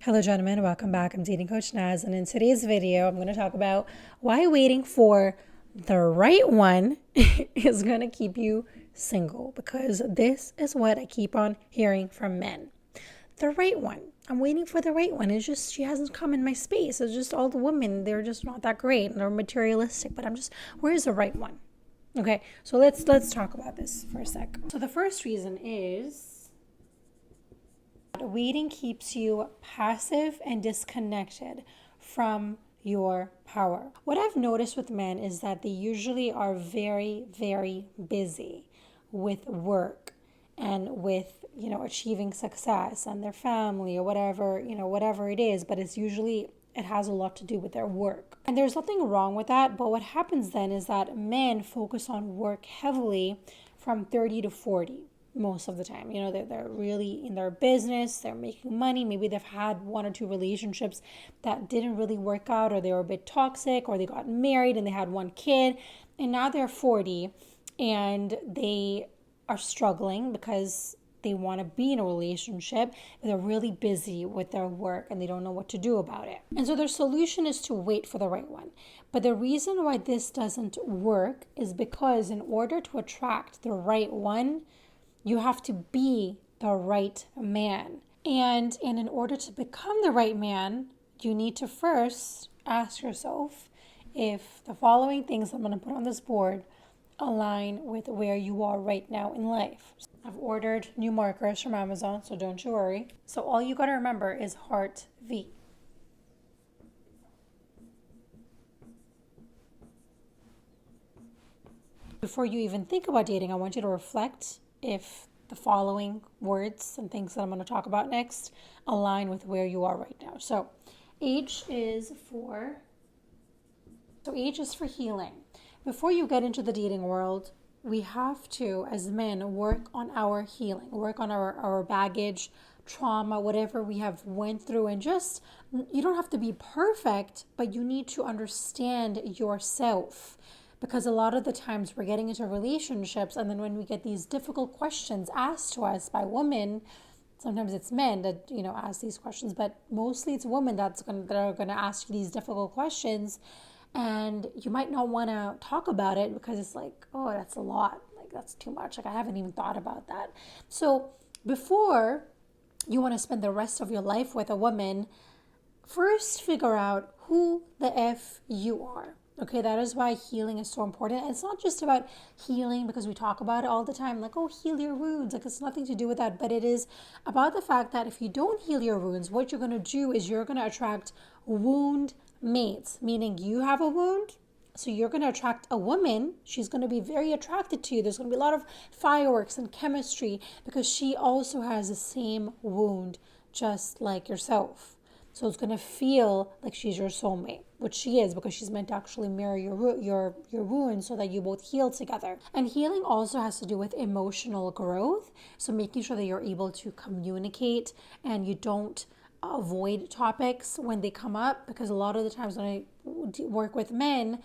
Hello, gentlemen. Welcome back. I'm dating coach Naz, and in today's video, I'm going to talk about why waiting for the right one is going to keep you single, because this is what I keep on hearing from men. The right one. I'm waiting for the right one. It's just she hasn't come in my space. It's just all the women, they're just not that great and they're materialistic, but where's the right one? Okay, so let's talk about this for a sec. So the first reason is waiting keeps you passive and disconnected from your power. What I've noticed with men is that they usually are very, very busy with work and with, achieving success and their family or whatever it is, but it has a lot to do with their work. And there's nothing wrong with that, but what happens then is that men focus on work heavily from 30 to 40. Most of the time, they're really in their business, they're making money. Maybe they've had one or two relationships that didn't really work out, or they were a bit toxic, or they got married and they had one kid, and now they're 40 and they are struggling because they want to be in a relationship, but they're really busy with their work and they don't know what to do about it. And so their solution is to wait for the right one. But the reason why this doesn't work is because in order to attract the right one, you have to be the right man. And in order to become the right man, you need to first ask yourself if the following things I'm going to put on this board align with where you are right now in life. I've ordered new markers from Amazon, so don't you worry. So all you got to remember is heart V. Before you even think about dating, I want you to reflect if the following words and things that I'm going to talk about next align with where you are right now. So H is for healing. Before you get into the dating world, we have to, as men, work on our healing, work on our baggage, trauma, whatever we have went through, and just, you don't have to be perfect, but you need to understand yourself. Because a lot of the times we're getting into relationships, and then when we get these difficult questions asked to us by women, sometimes it's men that ask these questions, but mostly it's women that are going to ask you these difficult questions, and you might not want to talk about it because it's like, oh, that's a lot, like that's too much, like I haven't even thought about that. So before you want to spend the rest of your life with a woman, first figure out who the F you are. Okay, that is why healing is so important. And it's not just about healing because we talk about it all the time, like, oh, heal your wounds. Like, it's nothing to do with that. But it is about the fact that if you don't heal your wounds, what you're going to do is you're going to attract wound mates, meaning you have a wound. So you're going to attract a woman. She's going to be very attracted to you. There's going to be a lot of fireworks and chemistry because she also has the same wound just like yourself. So it's going to feel like she's your soulmate, which she is, because she's meant to actually mirror your wounds so that you both heal together. And healing also has to do with emotional growth. So making sure that you're able to communicate and you don't avoid topics when they come up, because a lot of the times when I work with men,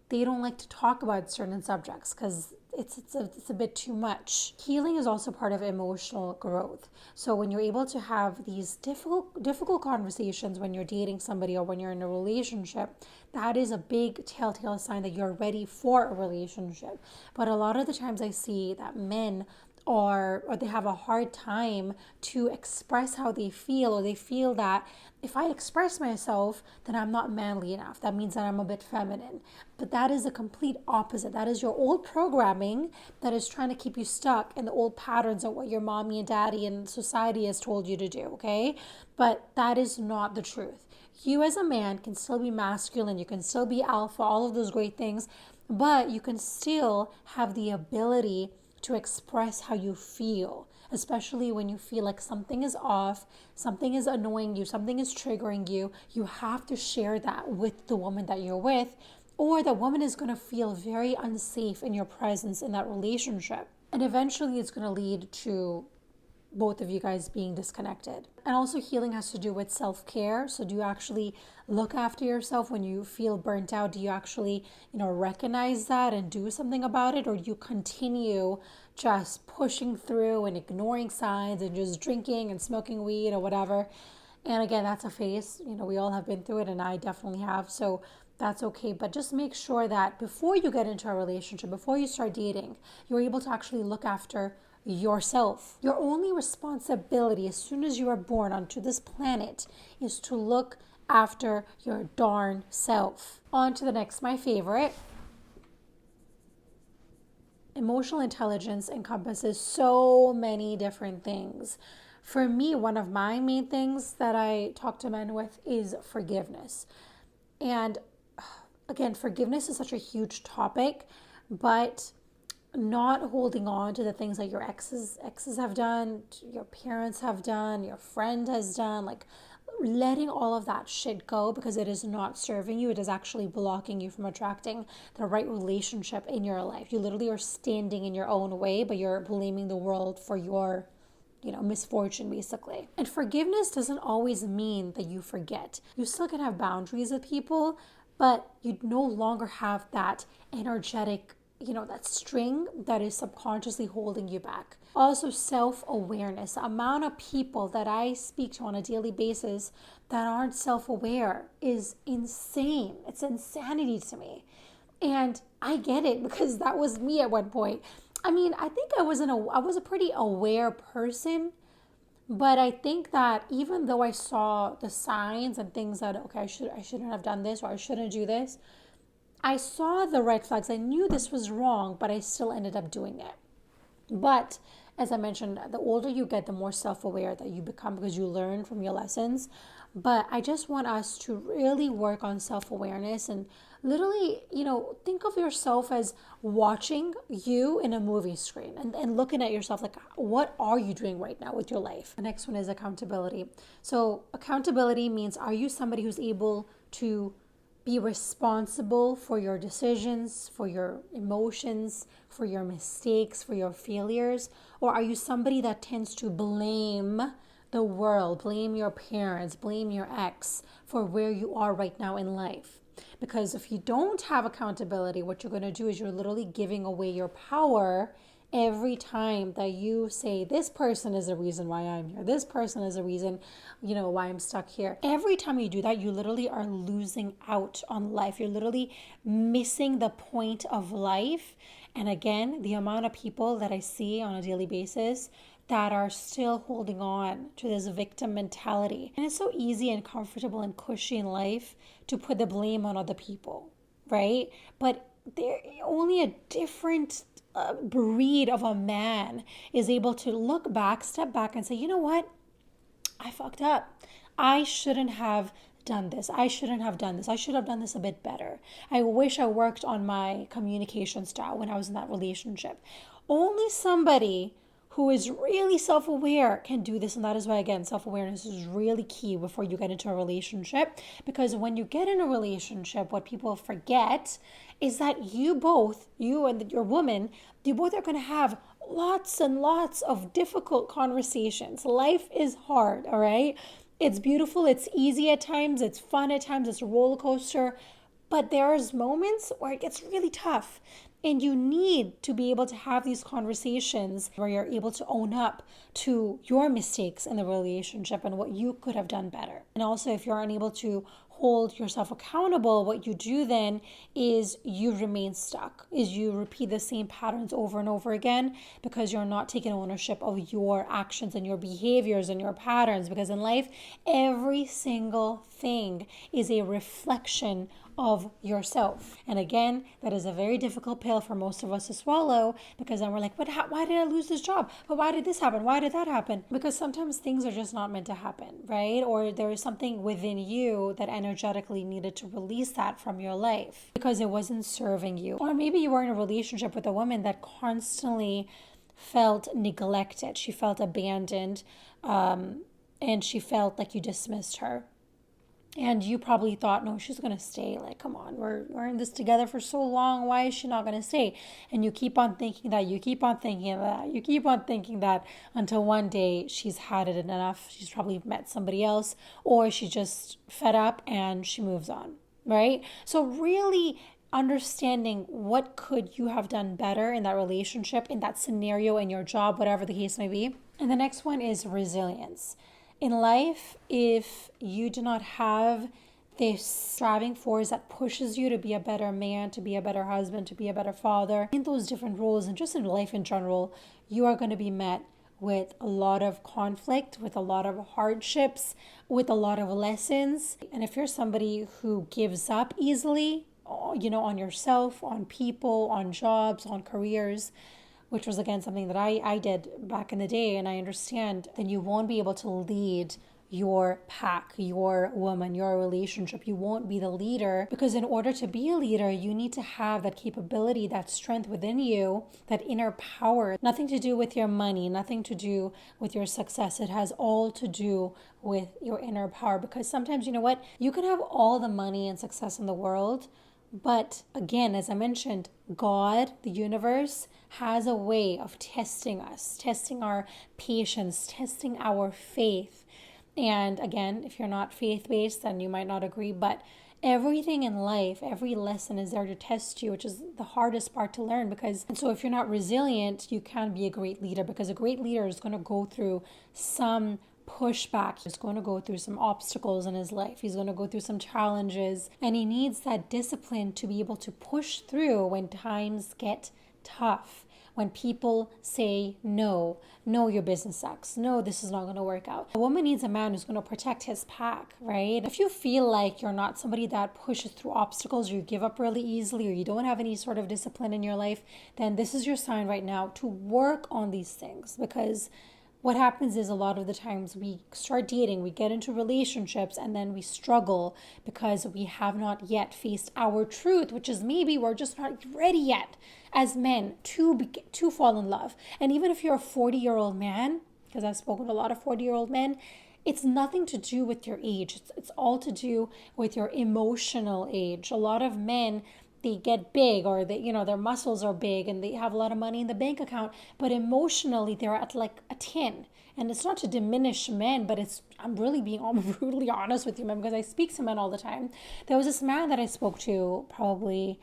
they don't like to talk about certain subjects because it's a bit too much. Healing is also part of emotional growth. So when you're able to have these difficult conversations when you're dating somebody or when you're in a relationship, that is a big telltale sign that you're ready for a relationship. But a lot of the times I see that men or they have a hard time to express how they feel, or they feel that if I express myself, then I'm not manly enough. That means that I'm a bit feminine. But that is the complete opposite. That is your old programming that is trying to keep you stuck in the old patterns of what your mommy and daddy and society has told you to do, okay? But that is not the truth. You as a man can still be masculine, you can still be alpha, all of those great things, but you can still have the ability to express how you feel, especially when you feel like something is off, something is annoying you, something is triggering you. You have to share that with the woman that you're with, or the woman is going to feel very unsafe in your presence in that relationship. And eventually it's going to lead to both of you guys being disconnected. And also healing has to do with self-care. So do you actually look after yourself when you feel burnt out? Do you actually, recognize that and do something about it? Or do you continue just pushing through and ignoring signs and just drinking and smoking weed or whatever? And again, that's a phase. We all have been through it, and I definitely have. So that's okay. But just make sure that before you get into a relationship, before you start dating, you're able to actually look after yourself. Your only responsibility as soon as you are born onto this planet is to look after your darn self. On to the next, my favorite. Emotional intelligence encompasses so many different things. For me, one of my main things that I talk to men with is forgiveness. And again, forgiveness is such a huge topic, but not holding on to the things that your exes have done, your parents have done, your friend has done, like letting all of that shit go because it is not serving you. It is actually blocking you from attracting the right relationship in your life. You literally are standing in your own way, but you're blaming the world for your misfortune, basically. And forgiveness doesn't always mean that you forget. You still can have boundaries with people, but you no longer have that energetic, that string that is subconsciously holding you back. Also, self-awareness. The amount of people that I speak to on a daily basis that aren't self-aware is insane. It's insanity to me. And I get it because that was me at one point. I think I was a pretty aware person, but I think that even though I saw the signs and things that, okay, I shouldn't have done this or I shouldn't do this, I saw the red flags. I knew this was wrong, but I still ended up doing it. But as I mentioned, the older you get, the more self-aware that you become because you learn from your lessons. But I just want us to really work on self-awareness and literally, think of yourself as watching you in a movie screen and looking at yourself like, what are you doing right now with your life? The next one is accountability. So accountability means, are you somebody who's able to be responsible for your decisions, for your emotions, for your mistakes, for your failures? Or are you somebody that tends to blame the world, blame your parents, blame your ex for where you are right now in life? Because if you don't have accountability, what you're going to do is you're literally giving away your power every time that you say, this person is the reason why I'm here. This person is the reason, why I'm stuck here. Every time you do that, you literally are losing out on life. You're literally missing the point of life. And again, the amount of people that I see on a daily basis that are still holding on to this victim mentality. And it's so easy and comfortable and cushy in life to put the blame on other people, right? But they're only a different breed of a man is able to look back, step back and say, you know what? I fucked up. I shouldn't have done this. I shouldn't have done this. I should have done this a bit better. I wish I worked on my communication style when I was in that relationship. Only somebody who is really self-aware can do this. And that is why, again, self-awareness is really key before you get into a relationship. Because when you get in a relationship, what people forget is that you and your woman, you both are going to have lots and lots of difficult conversations. Life is hard, all right? It's beautiful. It's easy at times. It's fun at times. It's a roller coaster. But there's moments where it gets really tough. And you need to be able to have these conversations where you're able to own up to your mistakes in the relationship and what you could have done better. And also, if you're unable to hold yourself accountable, what you do then is you remain stuck, is you repeat the same patterns over and over again because you're not taking ownership of your actions and your behaviors and your patterns. Because in life, every single thing is a reflection of yourself. And again, that is a very difficult pill for most of us to swallow because then we're like, but why did I lose this job? But why did this happen? Why did that happen? Because sometimes things are just not meant to happen, right? Or there is something within you that energetically needed to release that from your life because it wasn't serving you. Or maybe you were in a relationship with a woman that constantly felt neglected. She felt abandoned, and she felt like you dismissed her. And you probably thought, no, she's going to stay. Like, come on, we're in this together for so long. Why is she not going to stay? And you keep on thinking that, you keep on thinking that, you keep on thinking that until one day she's had it enough. She's probably met somebody else or she's just fed up and she moves on, right? So really understanding what could you have done better in that relationship, in that scenario, in your job, whatever the case may be. And the next one is resilience. In life, if you do not have this striving force that pushes you to be a better man, to be a better husband, to be a better father, in those different roles and just in life in general, you are going to be met with a lot of conflict, with a lot of hardships, with a lot of lessons. And if you're somebody who gives up easily, on yourself, on people, on jobs, on careers, which was again something that I did back in the day, and I understand, then you won't be able to lead your pack, your woman, your relationship. You won't be the leader, because in order to be a leader, you need to have that capability, that strength within you, that inner power. Nothing to do with your money, nothing to do with your success. It has all to do with your inner power, because sometimes, you know what, you can have all the money and success in the world, but again, as I mentioned, God, the universe, has a way of testing us, testing our patience, testing our faith. And again, if you're not faith-based, then you might not agree, but everything in life, every lesson is there to test you, which is the hardest part to learn. And so if you're not resilient, you can't be a great leader, because a great leader is going to go through some pushback. He's going to go through some obstacles in his life. He's going to go through some challenges, and he needs that discipline to be able to push through when times get tough. When people say, no, your business sucks. No, this is not going to work out. A woman needs a man who's going to protect his pack, right? If you feel like you're not somebody that pushes through obstacles, or you give up really easily, or you don't have any sort of discipline in your life, then this is your sign right now to work on these things. Because what happens is, a lot of the times we start dating, we get into relationships, and then we struggle because we have not yet faced our truth, which is maybe we're just not ready yet as men to fall in love. And even if you're a 40-year-old man, because I've spoken to a lot of 40-year-old men, it's nothing to do with your age. It's all to do with your emotional age. A lot of men, they get big, or their muscles are big, and they have a lot of money in the bank account, but emotionally they're at like a 10. And it's not to diminish men, but I'm brutally honest with you, men, because I speak to men all the time. There was this man that I spoke to probably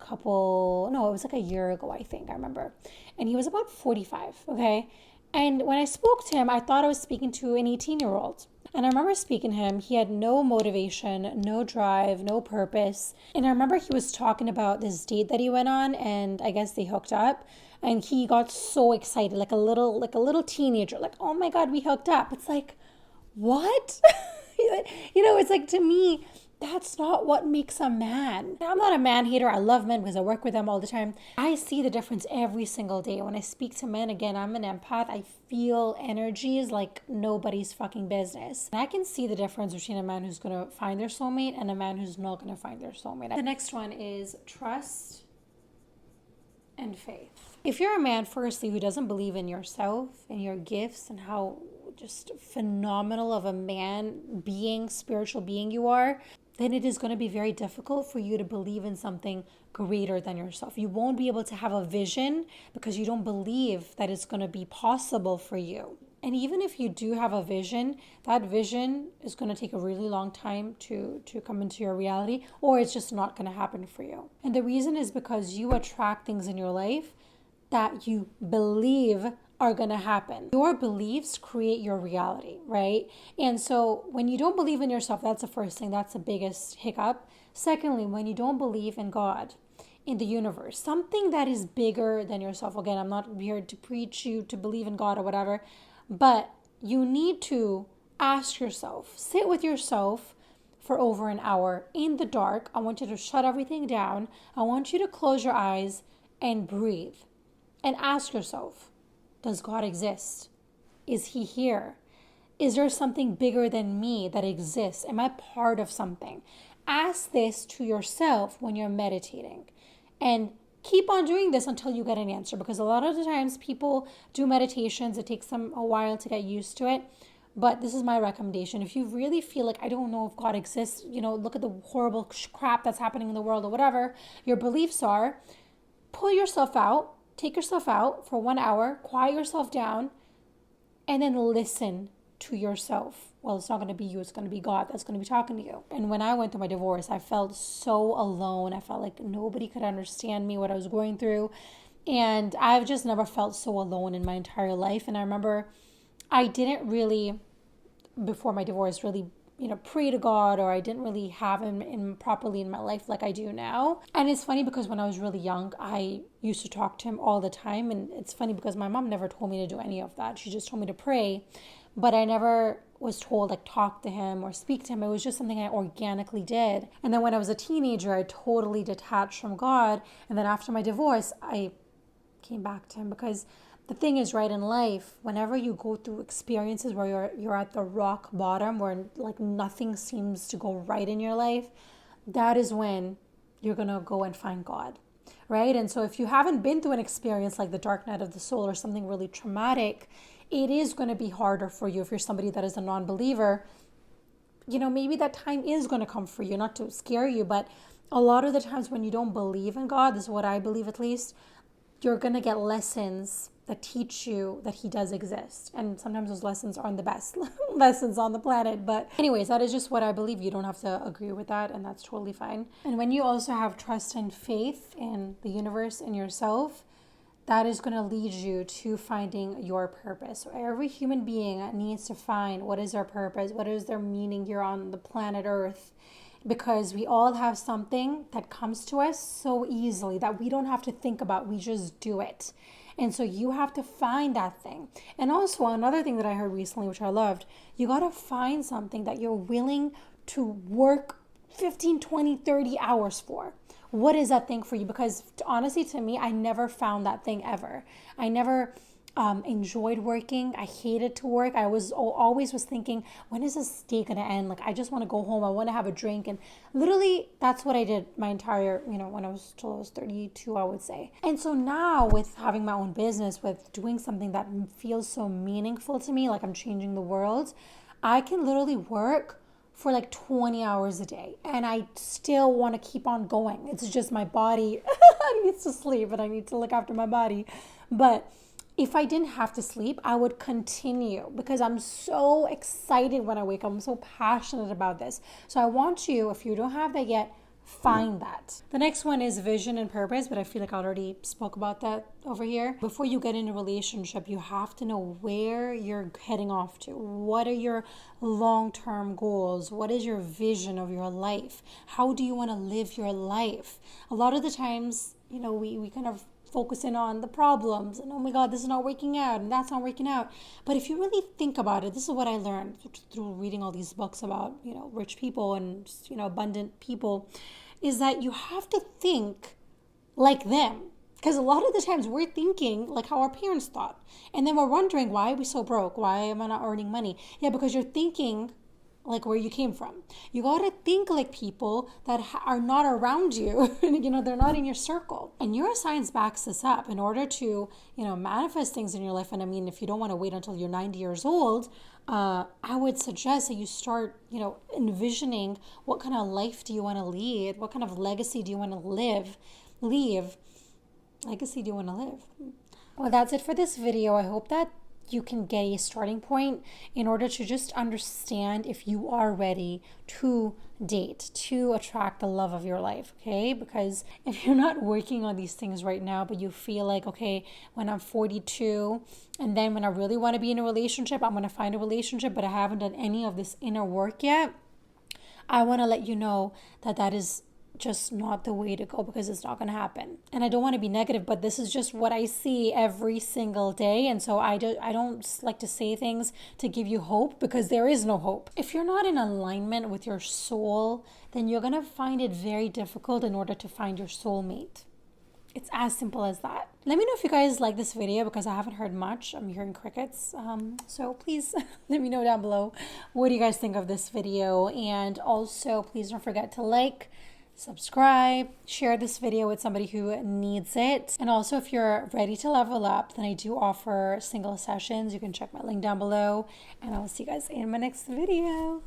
it was like a year ago, I think, I remember. And he was about 45, okay? And when I spoke to him, I thought I was speaking to an 18-year-old. And I remember speaking to him, he had no motivation, no drive, no purpose. And I remember he was talking about this date that he went on, and I guess they hooked up. And he got so excited, like a little teenager, like, oh my God, we hooked up. It's like, what? It's like, to me, that's not what makes a man. I'm not a man hater. I love men because I work with them all the time. I see the difference every single day. When I speak to men, again, I'm an empath. I feel energies like nobody's fucking business. And I can see the difference between a man who's going to find their soulmate and a man who's not going to find their soulmate. The next one is trust and faith. If you're a man, firstly, who doesn't believe in yourself and your gifts and how just phenomenal of a spiritual being you are, then it is going to be very difficult for you to believe in something greater than yourself. You won't be able to have a vision because you don't believe that it's going to be possible for you. And even if you do have a vision, that vision is going to take a really long time to come into your reality, or it's just not going to happen for you. And the reason is because you attract things in your life that you believe are going to happen. Your beliefs create your reality, right? And so when you don't believe in yourself, that's the first thing. That's the biggest hiccup. Secondly, when you don't believe in God, in the universe, something that is bigger than yourself. Again, I'm not here to preach you to believe in God or whatever, but you need to ask yourself, sit with yourself for over an hour in the dark. I want you to shut everything down. I want you to close your eyes and breathe and ask yourself, does God exist? Is he here? Is there something bigger than me that exists? Am I part of something? Ask this to yourself when you're meditating. And keep on doing this until you get an answer, because a lot of the times people do meditations. It takes them a while to get used to it. But this is my recommendation. If you really feel like, I don't know if God exists, look at the horrible crap that's happening in the world or whatever your beliefs are, pull yourself out. Take yourself out for 1 hour, quiet yourself down, and then listen to yourself. Well, it's not going to be you, it's going to be God that's going to be talking to you. And when I went through my divorce, I felt so alone. I felt like nobody could understand me, what I was going through. And I've just never felt so alone in my entire life. And I remember I didn't really before my divorce, really, pray to God, or I didn't really have him in properly in my life like I do now. And it's funny because when I was really young, I used to talk to him all the time. And it's funny because my mom never told me to do any of that. She just told me to pray, but I never was told like talk to him or speak to him. It was just something I organically did. And then when I was a teenager, I totally detached from God. And then after my divorce, I came back to him, because the thing is, right, in life, whenever you go through experiences where you're at the rock bottom, where like nothing seems to go right in your life, that is when you're gonna go and find God, right? And so if you haven't been through an experience like the dark night of the soul or something really traumatic, it is going to be harder for you. If you're somebody that is a non-believer, maybe that time is going to come for you, not to scare you, but a lot of the times when you don't believe in God, this is what I believe at least, you're going to get lessons that teach you that he does exist. And sometimes those lessons aren't the best lessons on the planet. But anyways, that is just what I believe. You don't have to agree with that, and that's totally fine. And when you also have trust and faith in the universe and yourself, that is going to lead you to finding your purpose. So every human being needs to find what is their purpose, what is their meaning here on the planet Earth, because we all have something that comes to us so easily that we don't have to think about, we just do it. And so you have to find that thing. And also another thing that I heard recently, which I loved, you got to find something that you're willing to work 15, 20, 30 hours for. What is that thing for you? Because honestly, to me, I never found that thing ever. I never enjoyed working. I hated to work. I was always was thinking, when is this day going to end? Like, I just want to go home. I want to have a drink. And literally, that's what I did my entire, when I was till I was 32, I would say. And so now with having my own business, with doing something that feels so meaningful to me, like I'm changing the world, I can literally work for like 20 hours a day, and I still want to keep on going. It's just my body needs to sleep, and I need to look after my body. But if I didn't have to sleep, I would continue, because I'm so excited when I wake up. I'm so passionate about this. So I want you, if you don't have that yet, find that. The next one is vision and purpose, but I feel like I already spoke about that over here. Before you get in a relationship, you have to know where you're heading off to. What are your long-term goals? What is your vision of your life? How do you want to live your life? A lot of the times, we kind of focus in on the problems and, oh my God, this is not working out and that's not working out. But if you really think about it, this is what I learned through reading all these books about, rich people and, abundant people, is that you have to think like them. Because a lot of the times we're thinking like how our parents thought. And then we're wondering, why are we so broke? Why am I not earning money? Yeah, because you're thinking like where you came from. You got to think like people that are not around you. They're not in your circle. And neuroscience backs this up. In order to, manifest things in your life, and I mean, if you don't want to wait until you're 90 years old, I would suggest that you start, envisioning what kind of life do you want to lead? What kind of legacy do you want to leave? Legacy do you want to live? Well, that's it for this video. I hope that you can get a starting point in order to just understand if you are ready to date, to attract the love of your life, okay? Because if you're not working on these things right now, but you feel like, okay, when I'm 42, and then when I really want to be in a relationship, I'm going to find a relationship, but I haven't done any of this inner work yet, I want to let you know that that is just not the way to go, because it's not going to happen. And I don't want to be negative, but this is just what I see every single day. And so I don't like to say things to give you hope, because there is no hope. If you're not in alignment with your soul, then you're going to find it very difficult in order to find your soulmate. It's as simple as that. Let me know if you guys like this video, because I haven't heard much. I'm hearing crickets. So please let me know down below. What do you guys think of this video? And also, please don't forget to like, subscribe, share this video with somebody who needs it. And also, if you're ready to level up, then I do offer single sessions. You can check my link down below, and I'll see you guys in my next video.